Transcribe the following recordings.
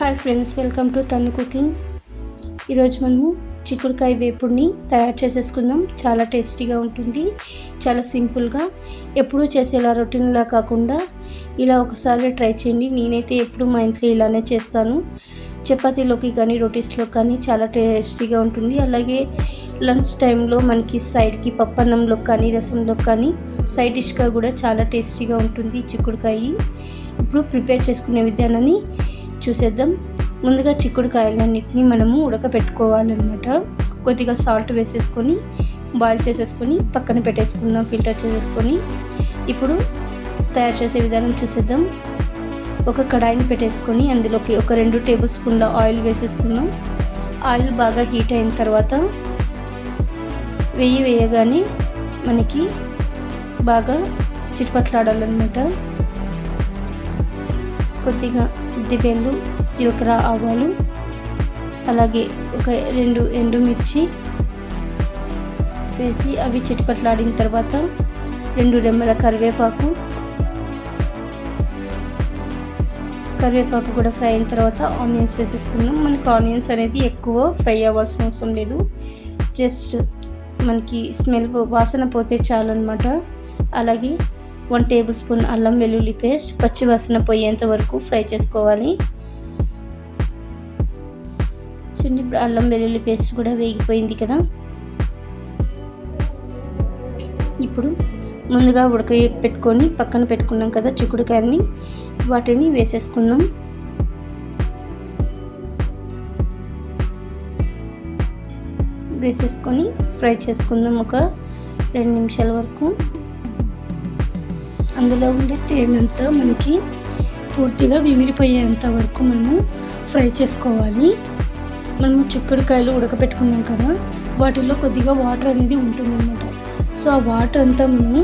Hi friends, welcome to తను cooking. ఈరోజు మనము చిక్కుడుకాయ వేపుడిని తయారు చేసేసుకుందాం. చాలా టేస్టీగా ఉంటుంది, చాలా సింపుల్గా. ఎప్పుడూ చేసేలా రొటీన్లా కాకుండా ఇలా ఒకసారి ట్రై చేయండి. నేనైతే ఎప్పుడు మా ఇంట్లో ఇలానే చేస్తాను. చపాతీలోకి కానీ రోటీస్లో కానీ చాలా టేస్టీగా ఉంటుంది. అలాగే లంచ్ టైంలో మనకి సైడ్కి పప్పన్నంలో కానీ రసంలో కానీ సైడ్ డిష్గా కూడా చాలా టేస్టీగా ఉంటుంది చిక్కుడుకాయ. ఇప్పుడు ప్రిపేర్ చేసుకునే విధానాన్ని చూసేద్దాం. ముందుగా చిక్కుడుకాయలన్నింటినీ మనము ఉడకపెట్టుకోవాలన్నమాట. కొద్దిగా సాల్ట్ వేసేసుకొని బాయిల్ చేసేసుకొని పక్కన పెట్టేసుకుందాం, ఫిల్టర్ చేసేసుకొని. ఇప్పుడు తయారు చేసే విధానం చూసేద్దాం. ఒక కడాయిని పెట్టేసుకొని అందులోకి ఒక 2 టేబుల్ స్పూన్ల ఆయిల్ వేసేసుకుందాం. ఆయిల్ బాగా హీట్ అయిన తర్వాత వేయగానే మనకి బాగా చిటపట్లాడాలన్నమాట. కొద్దిగా ఉద్దిపేళ్ళు, జీలకర్ర, ఆవాలు, అలాగే ఒక 2 ఎండుమిర్చి వేసి అవి చిటపట్లాడిన తర్వాత 2 రెమ్మల కరివేపాకు కూడా ఫ్రై అయిన తర్వాత ఆనియన్స్ వేసేసుకున్నాం. మనకు ఆనియన్స్ అనేది ఎక్కువ ఫ్రై అవ్వాల్సిన అవసరం లేదు, జస్ట్ మనకి స్మెల్ వాసన పోతే చాలు అన్నమాట. అలాగే 1 టేబుల్ స్పూన్ అల్లం వెల్లుల్లి పేస్ట్ పచ్చి వాసన పోయేంత వరకు ఫ్రై చేసుకోవాలి. చూడండి, ఇప్పుడు అల్లం వెల్లుల్లి పేస్ట్ కూడా వేగిపోయింది కదా. ఇప్పుడు ముందుగా పెట్టుకొని పక్కన పెట్టుకున్నాం కదా చిక్కుడుకాయని, వాటిని వేసేసుకుందాం. వేసేసుకొని ఫ్రై చేసుకుందాం ఒక 2 నిమిషాల వరకు. అందులో ఉండే తేమంతా మనకి పూర్తిగా విమిరిపోయేంత వరకు మనము ఫ్రై చేసుకోవాలి. మనము చిక్కుడుకాయలు ఉడకపెట్టుకున్నాం కదా, వాటిల్లో కొద్దిగా వాటర్ అనేది ఉంటుందన్నమాట. సో ఆ వాటర్ అంతా మనము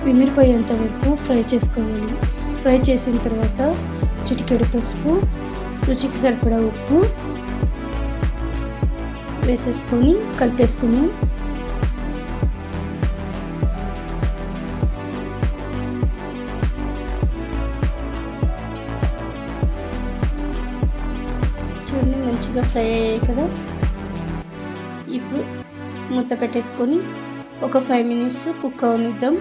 విమిరిపోయేంత వరకు ఫ్రై చేసుకోవాలి. ఫ్రై చేసిన తర్వాత చిటికెడు పసుపు, రుచికి సరిపడా ఉప్పు వేసేసుకొని కలిపేసుకున్నాం. చూడండి, మంచిగా ఫ్రై అయ్యాయి కదా. ఇప్పుడు మూత పెట్టేసుకొని ఒక 5 మినిట్స్ కుక్ అవనిద్దాం.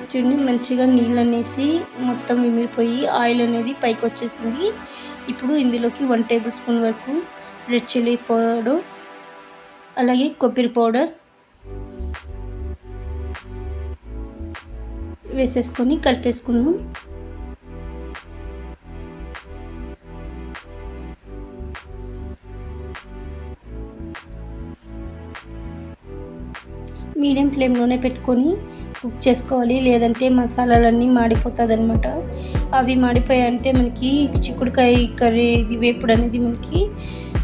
చూడండి, మంచిగా నీళ్ళు అనేసి మొత్తం విమిరిపోయి ఆయిల్ అనేది పైకి వచ్చేసింది. ఇప్పుడు ఇందులోకి 1 టేబుల్ స్పూన్ వరకు రెడ్ చిల్లీ పౌడర్, అలాగే కొబ్బరి పౌడర్ వేసేసుకొని కలిపేసుకుందాం. మీడియం ఫ్లేమ్లోనే పెట్టుకొని కుక్ చేసుకోవాలి, లేదంటే మసాలాలన్నీ మాడిపోతుంది అనమాట. అవి మాడిపోయాయంటే మనకి చిక్కుడుకాయ కర్రీ వేపుడు అనేది మనకి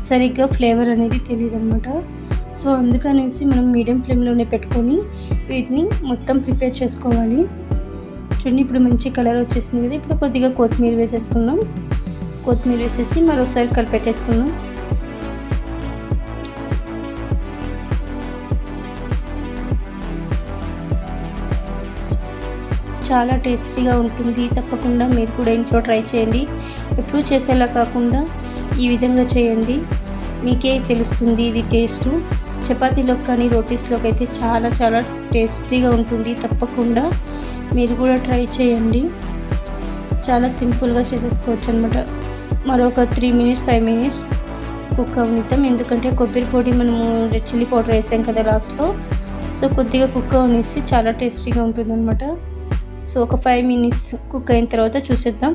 సరిగ్గా ఫ్లేవర్ అనేది తెలియదు అనమాట. సో అందుకనేసి మనం మీడియం ఫ్లేమ్లోనే పెట్టుకొని వీటిని మొత్తం ప్రిపేర్ చేసుకోవాలి. చూడండి, ఇప్పుడు మంచి కలర్ వచ్చేసింది కదా. ఇప్పుడు కొద్దిగా కొత్తిమీర వేసేసుకుందాం. కొత్తిమీర వేసేసి మరోసారి కలిపెట్టేసుకుందాం. చాలా టేస్టీగా ఉంటుంది. తప్పకుండా మీరు కూడా ఇంట్లో ట్రై చేయండి. ఎప్పుడూ చేసేలా కాకుండా ఈ విధంగా చేయండి, మీకే తెలుస్తుంది ఇది టేస్టు. చపాతీలోకి కానీ రోటీస్లోకి అయితే చాలా చాలా టేస్టీగా ఉంటుంది. తప్పకుండా మీరు కూడా ట్రై చేయండి. చాలా సింపుల్గా చేసేసుకోవచ్చు అనమాట. మరొక 3 మినిట్స్ 5 మినిట్స్ కుక్ అవనిద్దాం. ఎందుకంటే కొబ్బరి పొడి మనము రెడ్ చిల్లీ పౌడర్ వేసాం కదా లాస్ట్లో. సో కొద్దిగా కుక్ అవనేసి చాలా టేస్టీగా ఉంటుంది అనమాట. సో ఒక 5 మినిట్స్ కుక్ అయిన తర్వాత చూసేద్దాం.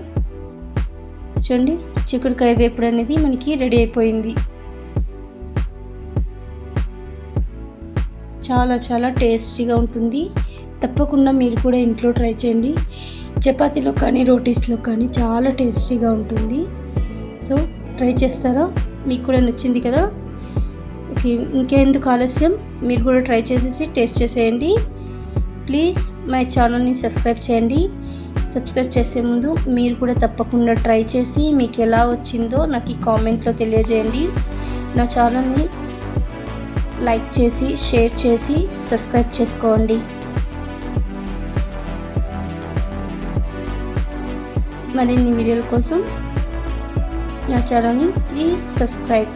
చూడండి, చిక్కుడుకాయ వేపుడు అనేది మనకి రెడీ అయిపోయింది. చాలా చాలా టేస్టీగా ఉంటుంది. తప్పకుండా మీరు కూడా ఇంట్లో ట్రై చేయండి. చపాతీలో కానీ రోటీస్లో కానీ చాలా టేస్టీగా ఉంటుంది. సో ట్రై చేస్తారా? మీకు కూడా నచ్చింది కదా. ఇంకెందుకు ఆలస్యం, మీరు కూడా ట్రై చేసేసి టేస్ట్ చేసేయండి. ప్లీజ్ మై ఛానల్ని సబ్స్క్రైబ్ చేయండి. సబ్స్క్రైబ్ చేసే ముందు మీరు కూడా తప్పకుండా ట్రై చేసి మీకు ఎలా వచ్చిందో నాకు ఈ కామెంట్లో తెలియజేయండి. నా ఛానల్ని లైక్ చేసి షేర్ చేసి సబ్స్క్రైబ్ చేసుకోండి. మరిన్ని వీడియోల కోసం నా ఛానల్ని ప్లీజ్ సబ్స్క్రైబ్.